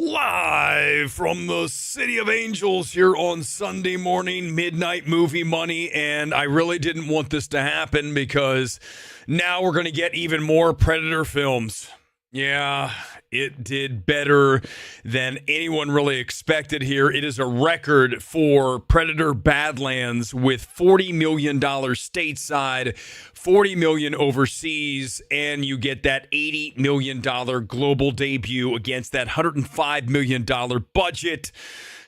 Live from the City of Angels here on Sunday morning, midnight movie money. And I really didn't want this to happen because now we're going to get even more Predator films. Yeah, it did better than anyone really expected here. It is a record for Predator Badlands with $40 million stateside, $40 million overseas, and you get that $80 million global debut against that $105 million budget.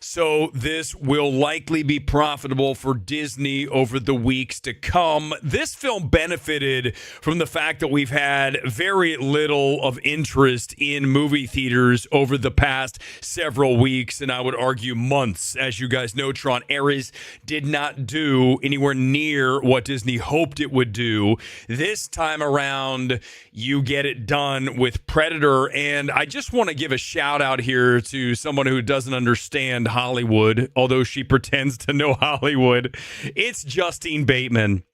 So this will likely be profitable for Disney over the weeks to come. This film benefited from the fact that we've had very little of interest in movie theaters over the past several weeks, and I would argue months. As you guys know, Tron Ares did not do anywhere near what Disney hoped it would do. This time around, you get it done with Predator, and I just want to give a shout out here to someone who doesn't understand Hollywood, although she pretends to know Hollywood. It's Justine Bateman,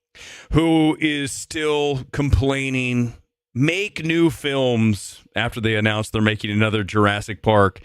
who is still complaining. Make new films after they announced they're making another Jurassic Park.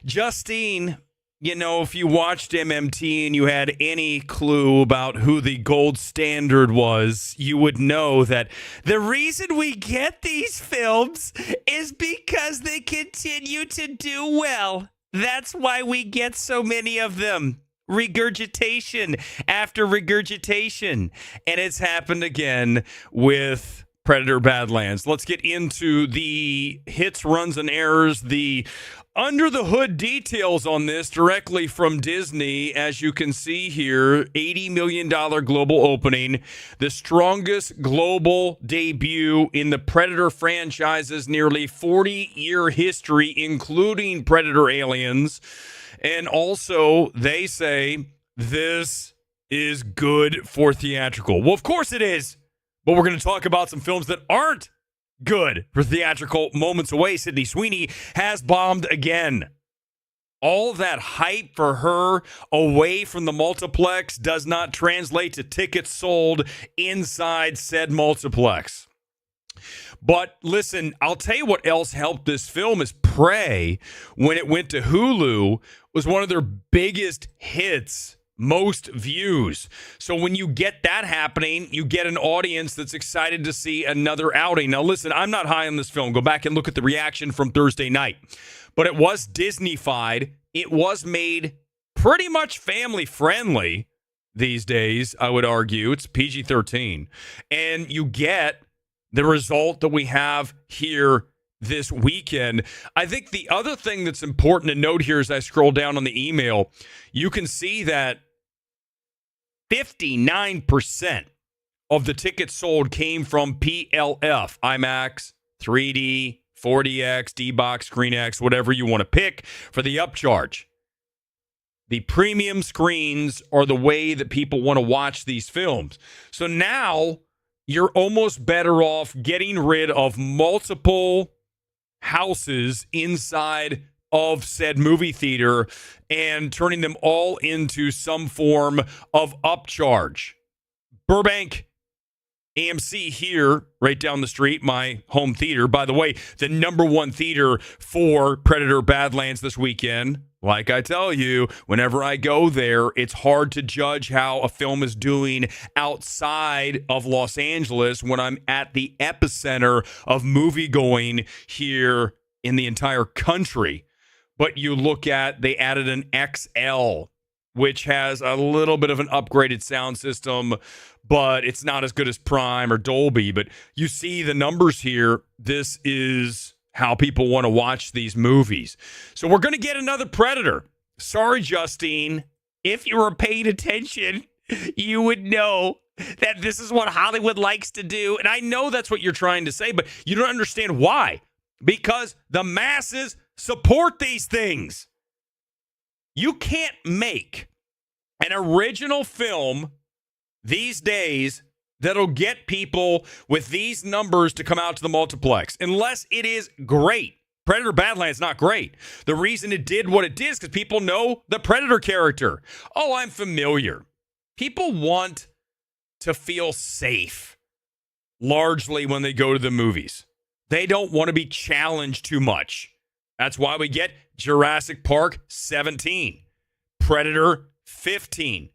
Justine, you know, if you watched MMT and you had any clue about who the gold standard was, you would know that the reason we get these films is because they continue to do well. That's why we get so many of them. Regurgitation after regurgitation. And it's happened again with Predator Badlands. Let's get into the hits, runs, and errors, the under-the-hood details on this directly from Disney. As you can see here, $80 million global opening, the strongest global debut in the Predator franchise's nearly 40-year history, including Predator Aliens. And also, they say this is good for theatrical. Well, of course it is. But we're going to talk about some films that aren't good for theatrical. Moments away, Sydney Sweeney has bombed again. All that hype for her away from the multiplex does not translate to tickets sold inside said multiplex. But listen, I'll tell you what else helped this film is Prey, when it went to Hulu, was one of their biggest hits. Most views. So when you get that happening, you get an audience that's excited to see another outing. Now, listen, I'm not high on this film. Go back and look at the reaction from Thursday night. But it was Disney-fied. It was made pretty much family-friendly these days, I would argue. It's PG-13. And you get the result that we have here this weekend. I think the other thing that's important to note here as I scroll down on the email, you can see that 59% of the tickets sold came from PLF, IMAX, 3D, 4DX, D-Box, ScreenX, whatever you want to pick for the upcharge. The premium screens are the way that people want to watch these films. So now you're almost better off getting rid of multiple houses inside of said movie theater and turning them all into some form of upcharge. Burbank AMC here, right down the street, my home theater. By the way, the number one theater for Predator Badlands this weekend. Like I tell you, whenever I go there, it's hard to judge how a film is doing outside of Los Angeles when I'm at the epicenter of movie-going here in the entire country. But you look at, they added an XL, which has a little bit of an upgraded sound system, but it's not as good as Prime or Dolby. But you see the numbers here. This is how people want to watch these movies. So we're going to get another Predator. Sorry, Justine. If you were paying attention, you would know that this is what Hollywood likes to do. And I know that's what you're trying to say, but you don't understand why. Because the masses support these things. You can't make an original film these days that'll get people with these numbers to come out to the multiplex unless it is great. Predator Badlands not great. The reason it did what it did is because people know the Predator character. Oh, I'm familiar. People want to feel safe largely when they go to the movies. They don't want to be challenged too much. That's why we get Jurassic Park 17, Predator 15,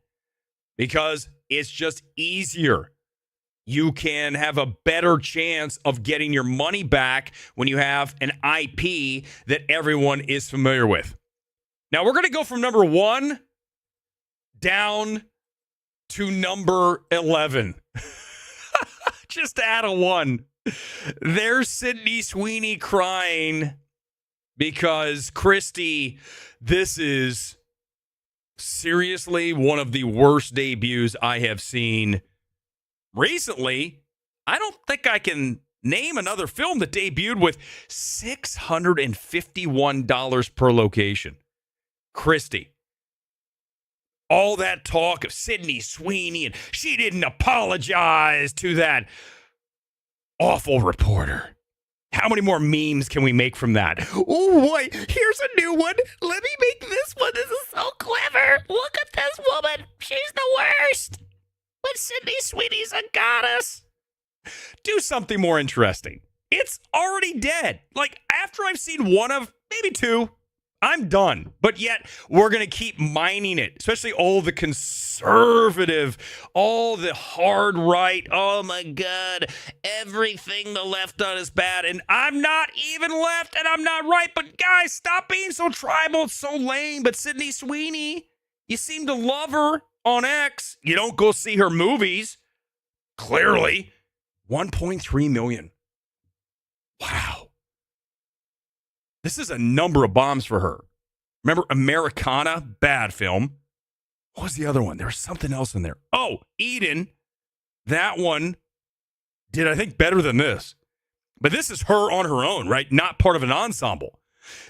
because it's just easier. You can have a better chance of getting your money back when you have an IP that everyone is familiar with. Now, we're going to go from number 1 down to number 11. Just to add a 1. There's Sydney Sweeney crying because Christy, this is seriously one of the worst debuts I have seen recently. I don't think I can name another film that debuted with $651 per location. Christy. All that talk of Sydney Sweeney and she didn't apologize to that awful reporter. How many more memes can we make from that? Oh, boy, here's a new one. Let me make this one. This is so clever. Look at this woman. She's the worst. But Sydney Sweeney's a goddess. Do something more interesting. It's already dead. Like, after I've seen one of, maybe two, I'm done. But yet, we're going to keep mining it, especially all the conservative, all the hard right. Oh, my God. Everything the left done is bad. And I'm not even left, and I'm not right. But, guys, stop being so tribal. It's so lame. But Sydney Sweeney, you seem to love her on X. You don't go see her movies. Clearly. 1.3 million. Wow. This is a number of bombs for her. Remember Americana? Bad film. What was the other one? There was something else in there. Oh, Eden. That one did, I think, better than this. But this is her on her own, right? Not part of an ensemble.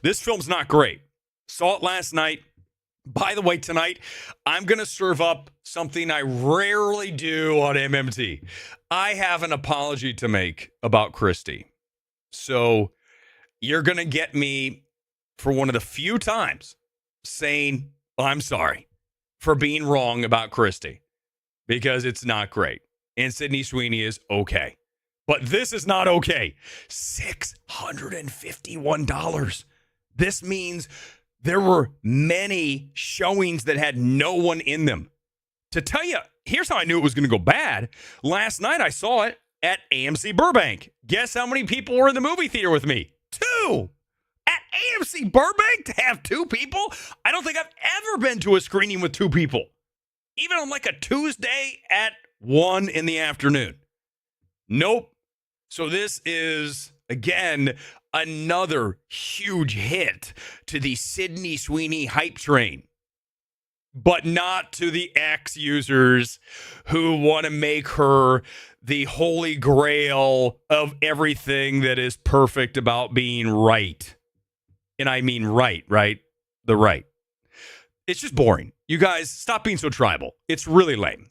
This film's not great. Saw it last night. By the way, tonight, I'm going to serve up something I rarely do on MMT. I have an apology to make about Christy. So you're going to get me for one of the few times saying, I'm sorry for being wrong about Christy, because it's not great. And Sydney Sweeney is okay. But this is not okay. $651. This means there were many showings that had no one in them. To tell you, here's how I knew it was going to go bad. Last night I saw it at AMC Burbank. Guess how many people were in the movie theater with me? 2. At AMC Burbank, to have 2 people? I don't think I've ever been to a screening with 2 people. Even on like a Tuesday at 1 in the afternoon. Nope. So this is, again, another huge hit to the Sydney Sweeney hype train. But not to the X users who want to make her the holy grail of everything that is perfect about being right. And I mean right? The right. It's just boring. You guys, stop being so tribal. It's really lame.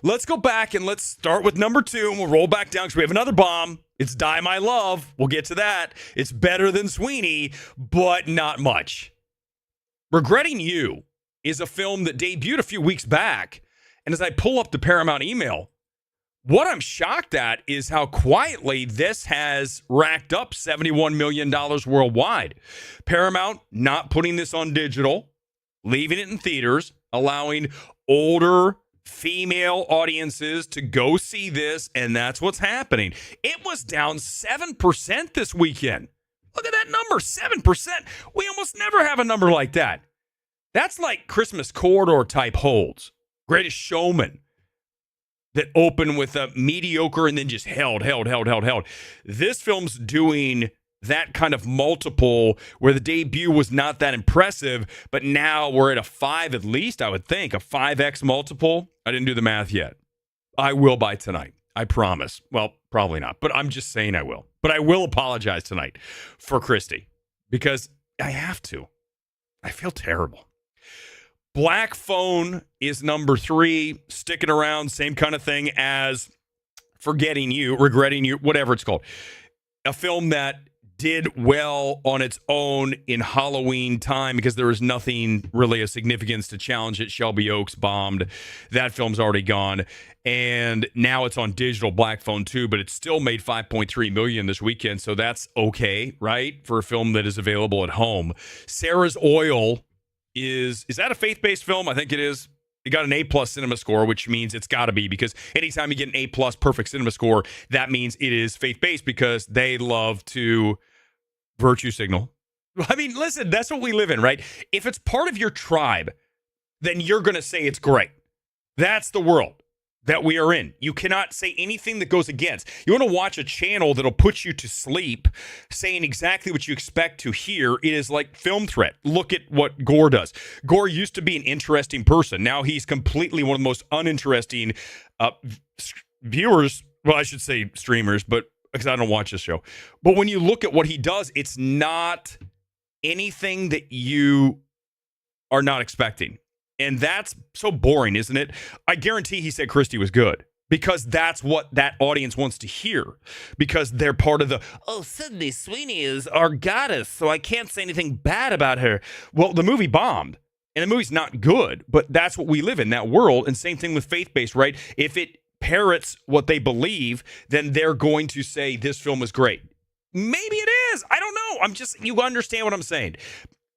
Let's go back and let's start with number 2, and we'll roll back down because we have another bomb. It's Die My Love. We'll get to that. It's better than Sweeney, but not much. Regretting You is a film that debuted a few weeks back, and as I pull up the Paramount email, what I'm shocked at is how quietly this has racked up $71 million worldwide. Paramount not putting this on digital, leaving it in theaters, allowing older female audiences to go see this, and that's what's happening. It was down 7% this weekend. Look at that number, 7%. We almost never have a number like that. That's like Christmas Corridor type holds. Greatest Showman that opened with a mediocre and then just held. This film's doing that kind of multiple where the debut was not that impressive, but now we're at a 5 at least, I would think, a 5x multiple. I didn't do the math yet. I will by tonight. I promise. Well, probably not, but I'm just saying I will. But I will apologize tonight for Christy because I have to. I feel terrible. Black Phone is number 3, sticking around, same kind of thing as Regretting You, whatever it's called. A film that did well on its own in Halloween time because there was nothing really of significance to challenge it. Shelby Oaks bombed. That film's already gone. And now it's on digital Black Phone 2, but it still made $5.3 million this weekend. So that's okay, right? For a film that is available at home. Sarah's Oil is that a faith-based film? I think it is. It got an A+ cinema score, which means it's got to be, because anytime you get an A+ perfect cinema score, that means it is faith-based because they love to virtue signal. I mean, listen, that's what we live in, right? If it's part of your tribe, then you're going to say it's great. That's the world that we are in. You cannot say anything that goes against. You want to watch a channel that'll put you to sleep saying exactly what you expect to hear. It is like Film Threat. Look at what Gore does. Gore used to be an interesting person. Now he's completely one of the most uninteresting viewers. Well, I should say streamers, but because I don't watch this show. But when you look at what he does, it's not anything that you are not expecting. And that's so boring, isn't it? I guarantee he said Christy was good because that's what that audience wants to hear, because they're part of the, Sydney Sweeney is our goddess, so I can't say anything bad about her. Well, the movie bombed, and the movie's not good, but that's what we live in, that world. And same thing with faith-based, right? If it parrots what they believe, then they're going to say this film is great. Maybe it is. I don't know. You understand what I'm saying.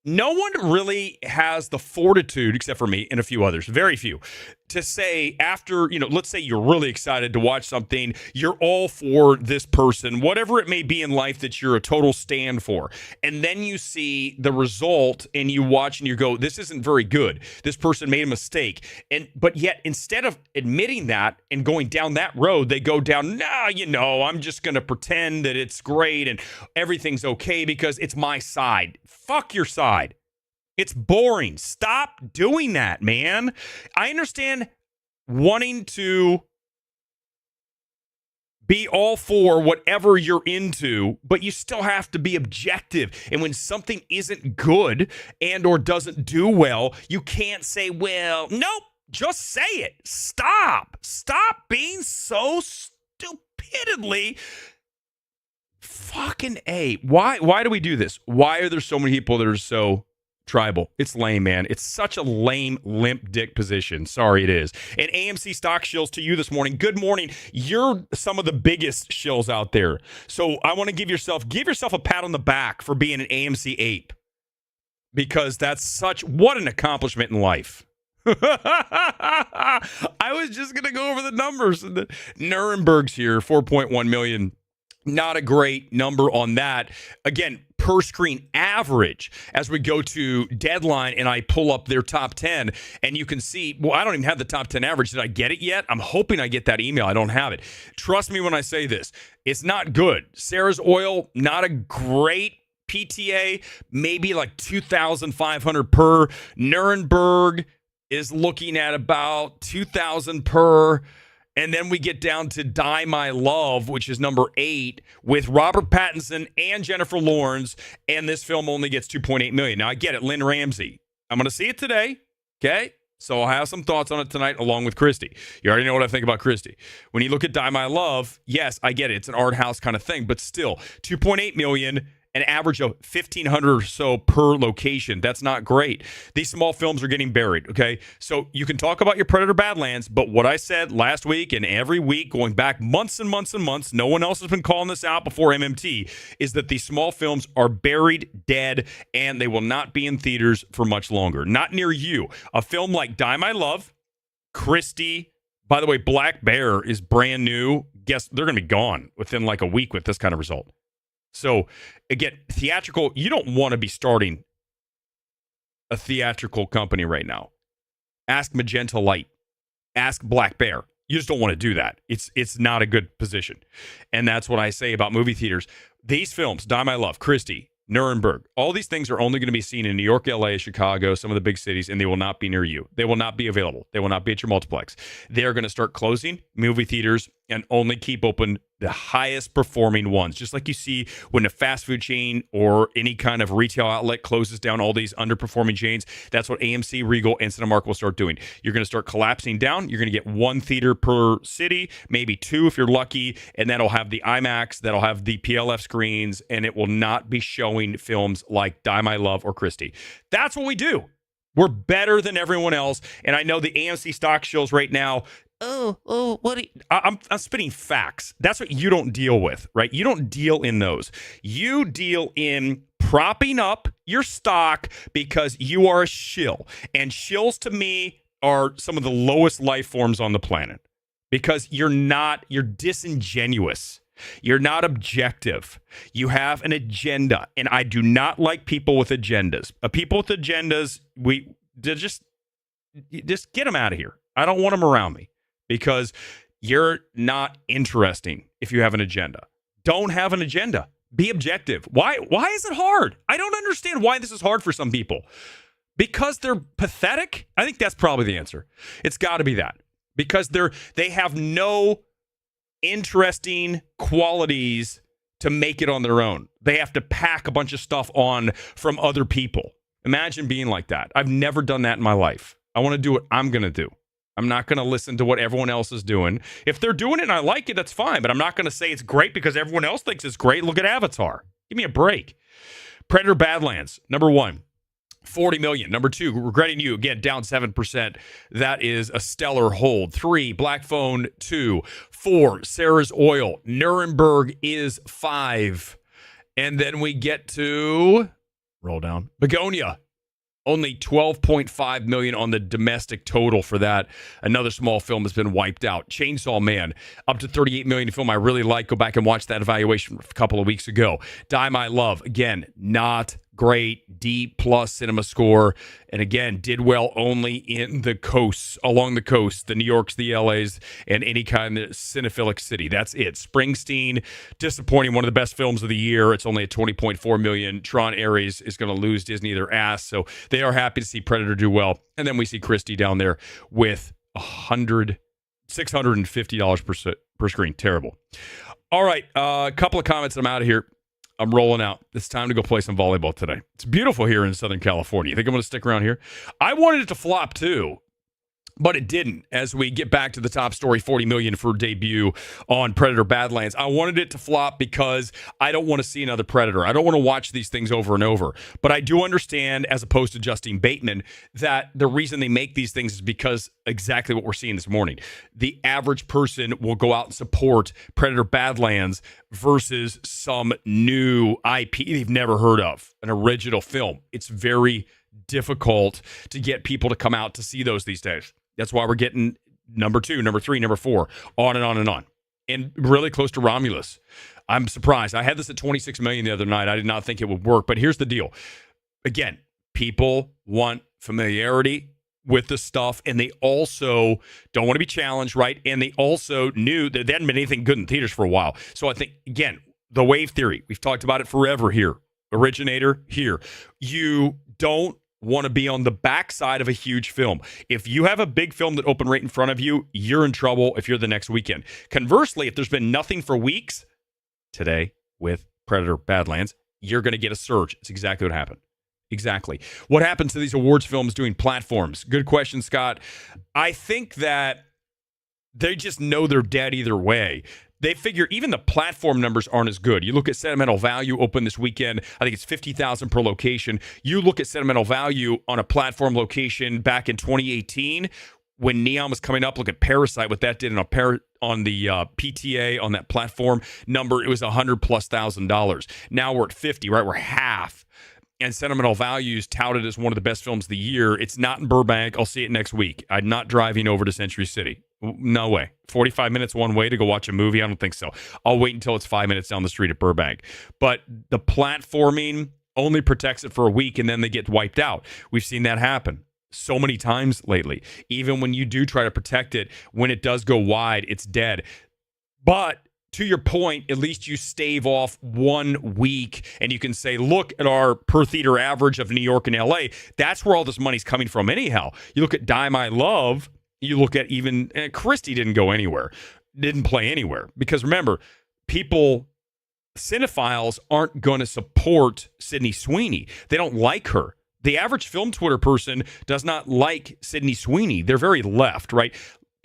No one really has the fortitude, except for me and a few others, very few, to say after, let's say you're really excited to watch something, you're all for this person, whatever it may be in life that you're a total stand for. And then you see the result and you watch and you go, this isn't very good. This person made a mistake. But yet, instead of admitting that and going down that road, they go down, I'm just going to pretend that it's great and everything's okay because it's my side. Fuck your side. It's boring. Stop doing that, man. I understand wanting to be all for whatever you're into, but you still have to be objective. And when something isn't good and or doesn't do well, you can't say, well, nope, just say it. Stop being so stupidly fucking A. Why do we do this? Why are there so many people that are so tribal? It's lame, man. It's such a lame, limp dick position. Sorry, it is. And AMC stock shills to you this morning. Good morning. You're some of the biggest shills out there. So I want to give yourself a pat on the back for being an AMC ape, because that's what an accomplishment in life. I was just going to go over the numbers. Nuremberg's here, 4.1 million. Not a great number on that. Again, per screen average, as we go to Deadline and I pull up their top 10, and you can see, I don't even have the top 10 average. Did I get it yet? I'm hoping I get that email. I don't have it. Trust me when I say this. It's not good. Sarah's Oil, not a great PTA, maybe like 2,500 per. Nuremberg is looking at about 2,000 per. And then we get down to Die My Love, which is number 8, with Robert Pattinson and Jennifer Lawrence, and this film only gets 2.8 million. Now, I get it, Lynn Ramsey. I'm going to see it today, okay? So I'll have some thoughts on it tonight along with Christy. You already know what I think about Christy. When you look at Die My Love, yes, I get it. It's an art house kind of thing, but still, 2.8 million, an average of 1,500 or so per location. That's not great. These small films are getting buried, okay? So you can talk about your Predator Badlands, but what I said last week and every week going back months and months and months, no one else has been calling this out before MMT, is that these small films are buried, dead, and they will not be in theaters for much longer. Not near you. A film like Die My Love, Christy, by the way, Black Bear is brand new. Guess they're going to be gone within like a week with this kind of result. So, again, theatrical, you don't want to be starting a theatrical company right now. Ask Magenta Light. Ask Black Bear. You just don't want to do that. It's not a good position. And that's what I say about movie theaters. These films, Die My Love, Christy, Nuremberg, all these things are only going to be seen in New York, LA, Chicago, some of the big cities, and they will not be near you. They will not be available. They will not be at your multiplex. They are going to start closing movie theaters and only keep open the highest performing ones. Just like you see when a fast food chain or any kind of retail outlet closes down all these underperforming chains, that's what AMC, Regal, and Cinemark will start doing. You're going to start collapsing down. You're going to get one theater per city, maybe two if you're lucky, and that'll have the IMAX, that'll have the PLF screens, and it will not be showing films like Die My Love or Christy. That's what we do. We're better than everyone else, and I know the AMC stock shows right now. I'm spitting facts. That's what you don't deal with, right? You don't deal in those. You deal in propping up your stock because you are a shill. And shills to me are some of the lowest life forms on the planet because you're disingenuous. You're not objective. You have an agenda. And I do not like people with agendas. People with agendas, just get them out of here. I don't want them around me. Because you're not interesting if you have an agenda. Don't have an agenda. Be objective. Why is it hard? I don't understand why this is hard for some people. Because they're pathetic? I think that's probably the answer. It's got to be that. Because they have no interesting qualities to make it on their own. They have to pack a bunch of stuff on from other people. Imagine being like that. I've never done that in my life. I want to do what I'm going to do. I'm not going to listen to what everyone else is doing. If they're doing it and I like it, that's fine. But I'm not going to say it's great because everyone else thinks it's great. Look at Avatar. Give me a break. Predator Badlands, number 1, 40 million. Number 2, Regretting You, again, down 7%. That is a stellar hold. 3, Black Phone, 2. 4, Sarah's Oil. Nuremberg is 5. And then we get to, roll down, Begonia. Only 12.5 million on the domestic total for that. Another small film has been wiped out. Chainsaw Man, up to 38 million. A film I really like. Go back and watch that evaluation a couple of weeks ago. Die My Love, again, not great. D+ cinema score. And again, did well only in the coasts, along the coast, the New Yorks, the LAs, and any kind of cinephilic city. That's it. Springsteen, disappointing. One of the best films of the year. It's only at 20.4 million. Tron Ares is going to lose Disney their ass. So they are happy to see Predator do well. And then we see Christy down there with $650 per screen. Terrible. All right. A couple of comments. I'm out of here. I'm rolling out. It's time to go play some volleyball today. It's beautiful here in Southern California. You think I'm going to stick around here? I wanted it to flop too, but it didn't. As we get back to the top story, 40 million for debut on Predator Badlands. I wanted it to flop because I don't want to see another Predator. I don't want to watch these things over and over. But I do understand, as opposed to Justine Bateman, that the reason they make these things is because exactly what we're seeing this morning. The average person will go out and support Predator Badlands versus some new IP they've never heard of, an original film. It's very difficult to get people to come out to see those these days. That's why we're getting number 2, number 3, number 4, on and on and on. And really close to Romulus. I'm surprised. I had this at 26 million the other night. I did not think it would work. But here's the deal. Again, people want familiarity with the stuff, and they also don't want to be challenged, right? And they also knew that there hadn't been anything good in theaters for a while. So I think, again, the wave theory, we've talked about it forever here. Originator here. You don't want to be on the backside of a huge film. If you have a big film that opened right in front of you, you're in trouble if you're the next weekend. Conversely, if there's been nothing for weeks, today with Predator Badlands, you're going to get a surge. It's exactly what happened. Exactly. What happens to these awards films doing platforms? Good question, Scott. I think that they just know they're dead either way. They figure even the platform numbers aren't as good. You look at Sentimental Value open this weekend. I think it's 50,000 per location. You look at Sentimental Value on a platform location back in 2018 when Neon was coming up. Look at Parasite, what that did on the PTA on that platform number. It was $100,000+. Now we're at 50, right? We're half. And Sentimental Values touted as one of the best films of the year. It's not in Burbank. I'll see it next week. I'm not driving over to Century City. No way. 45 minutes one way to go watch a movie? I don't think so. I'll wait until it's 5 minutes down the street at Burbank. But the platforming only protects it for a week, and then they get wiped out. We've seen that happen so many times lately. Even when you do try to protect it, when it does go wide, it's dead. But to your point, at least you stave off 1 week and you can say, look at our per theater average of New York and LA. That's where all this money's coming from anyhow. You look at Die My Love, you look at even Christy didn't go anywhere. didn't play anywhere. Because remember, cinephiles aren't going to support Sydney Sweeney. They don't like her. The average film Twitter person does not like Sydney Sweeney. They're very left, right?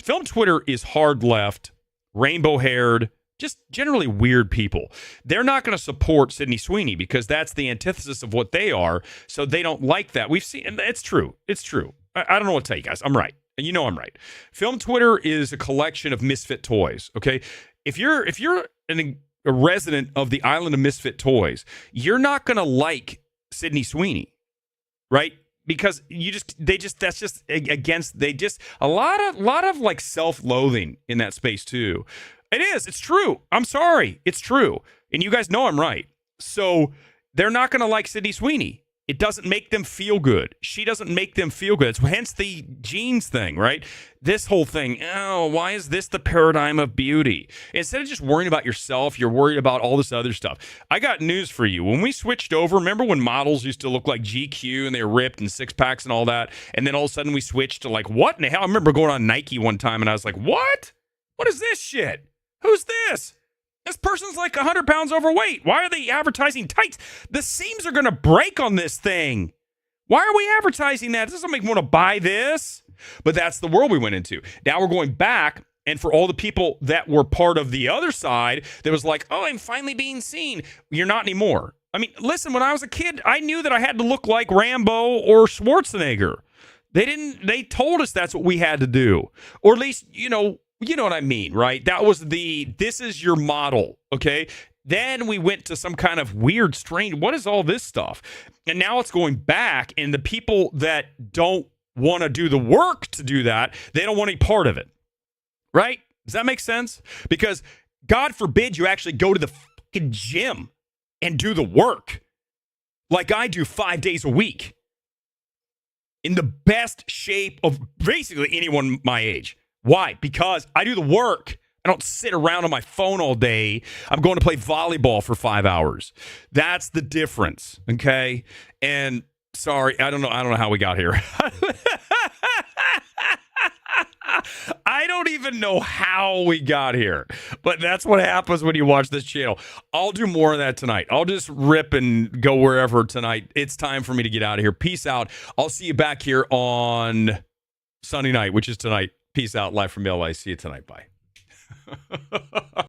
Film Twitter is hard left, rainbow-haired, just generally weird people. They're not going to support Sydney Sweeney because that's the antithesis of what they are, so they don't like that. We've seen, and it's true. It's true. I don't know what to tell you guys. I'm right. And you know I'm right. Film Twitter is a collection of misfit toys, okay? If you're a resident of the island of misfit toys, you're not going to like Sydney Sweeney. Right? Because that's just against, a lot of like self-loathing in that space too. It's true. I'm sorry. It's true. And you guys know I'm right. So they're not going to like Sydney Sweeney. It doesn't make them feel good. She doesn't make them feel good. It's hence the jeans thing, right? This whole thing, why is this the paradigm of beauty? Instead of just worrying about yourself, you're worried about all this other stuff. I got news for you. When we switched over, remember when models used to look like GQ and they were ripped and six-packs and all that? And then all of a sudden we switched to like, what in the hell? I remember going on Nike one time and I was like, what? What is this shit? Who's this? This person's like 100 pounds overweight. Why are they advertising tights? The seams are going to break on this thing. Why are we advertising that? This doesn't make me want to buy this. But that's the world we went into. Now we're going back, and for all the people that were part of the other side, that was like, oh, I'm finally being seen. You're not anymore. I mean, listen, when I was a kid, I knew that I had to look like Rambo or Schwarzenegger. They told us that's what we had to do. Or at least, you know what I mean, right? That was this is your model, okay? Then we went to some kind of weird, strange, what is all this stuff? And now it's going back, and the people that don't want to do the work to do that, they don't want any part of it, right? Does that make sense? Because God forbid you actually go to the fucking gym and do the work like I do 5 days a week in the best shape of basically anyone my age. Why? Because I do the work. I don't sit around on my phone all day. I'm going to play volleyball for 5 hours. That's the difference, okay? And sorry, I don't know how we got here. I don't even know how we got here, but that's what happens when you watch this channel. I'll do more of that tonight. I'll just rip and go wherever tonight. It's time for me to get out of here. Peace out. I'll see you back here on Sunday night, which is tonight. Peace out, live from LA. See you tonight. Bye.